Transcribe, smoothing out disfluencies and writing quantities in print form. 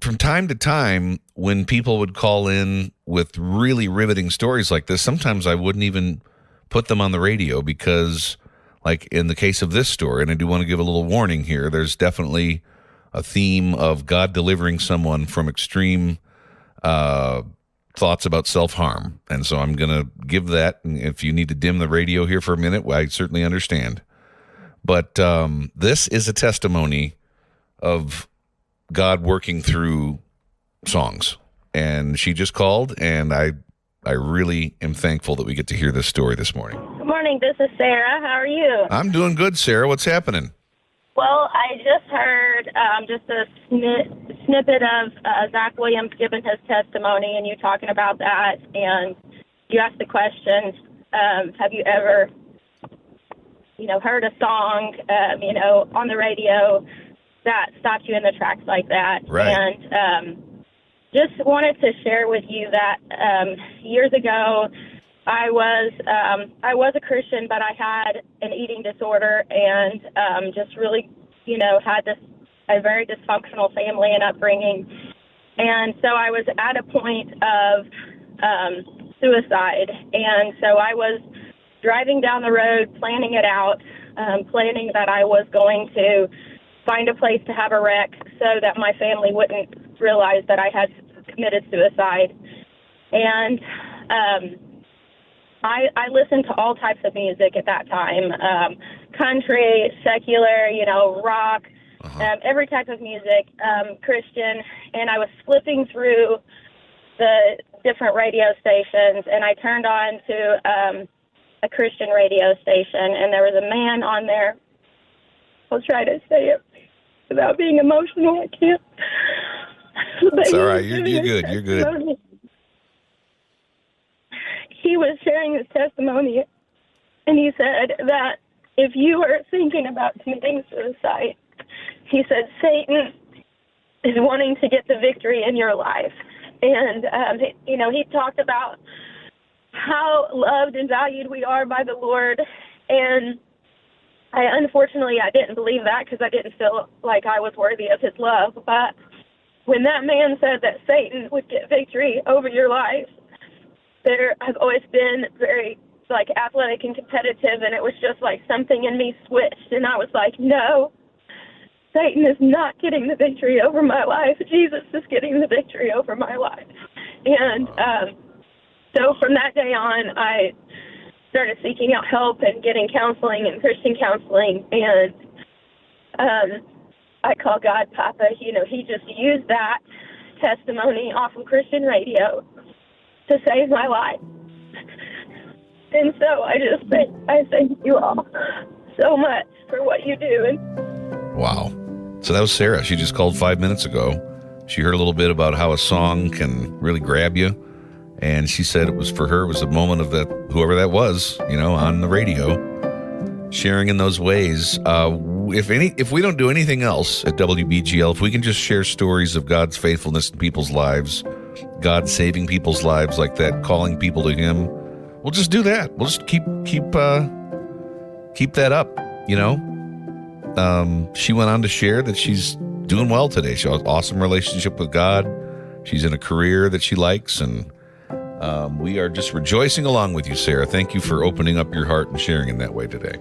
from time to time, when people would call in with really riveting stories like this, sometimes I wouldn't even put them on the radio because, like in the case of this story, and I do want to give a little warning here, there's definitely a theme of God delivering someone from extreme thoughts about self-harm. And so I'm going to give that. And if you need to dim the radio here for a minute, I certainly understand. But this is a testimony of God working through songs. And she just called, and I really am thankful that we get to hear this story this morning. Good morning. This is Sarah. How are you? I'm doing good, Sarah. What's happening? Well, I just heard just a snippet of Zach Williams giving his testimony, and you talking about that, and you asked the question, have you ever, heard a song, on the radio that stopped you in the tracks like that? Right. And just wanted to share with you that years ago, I was a Christian, but I had an eating disorder and just really, had a very dysfunctional family and upbringing. And so I was at a point of suicide. And so I was driving down the road, planning it out, planning that I was going to find a place to have a wreck so that my family wouldn't realize that I had committed suicide. And I listened to all types of music at that time, country, secular, rock, every type of music, Christian. And I was flipping through the different radio stations, and I turned on to a Christian radio station, and there was a man on there. I'll try to say it without being emotional. I can't. It's all right. You're good. You're good. He was sharing his testimony, and he said that if you are thinking about committing suicide, he said Satan is wanting to get the victory in your life. And, he talked about how loved and valued we are by the Lord. And unfortunately, I didn't believe that because I didn't feel like I was worthy of his love. But when that man said that Satan would get victory over your life, there has always been very, athletic and competitive, and it was just something in me switched, and I was like, no, Satan is not getting the victory over my life. Jesus is getting the victory over my life. And so from that day on, I started seeking out help and getting counseling and Christian counseling, and I call God Papa. He just used that testimony off of Christian radio to save my life. And so I thank you all so much for what you do. Wow. So that was Sarah. She just called 5 minutes ago. She heard a little bit about how a song can really grab you. And she said it was for her, it was a moment of that, whoever that was, on the radio, sharing in those ways. If we don't do anything else at WBGL, if we can just share stories of God's faithfulness in people's lives, God saving people's lives like that, calling people to Him, we'll just do that. We'll just keep that up. She went on to share that she's doing well today. She has an awesome relationship with God. She's in a career that she likes, and we are just rejoicing along with you, Sarah. Thank you for opening up your heart and sharing in that way today.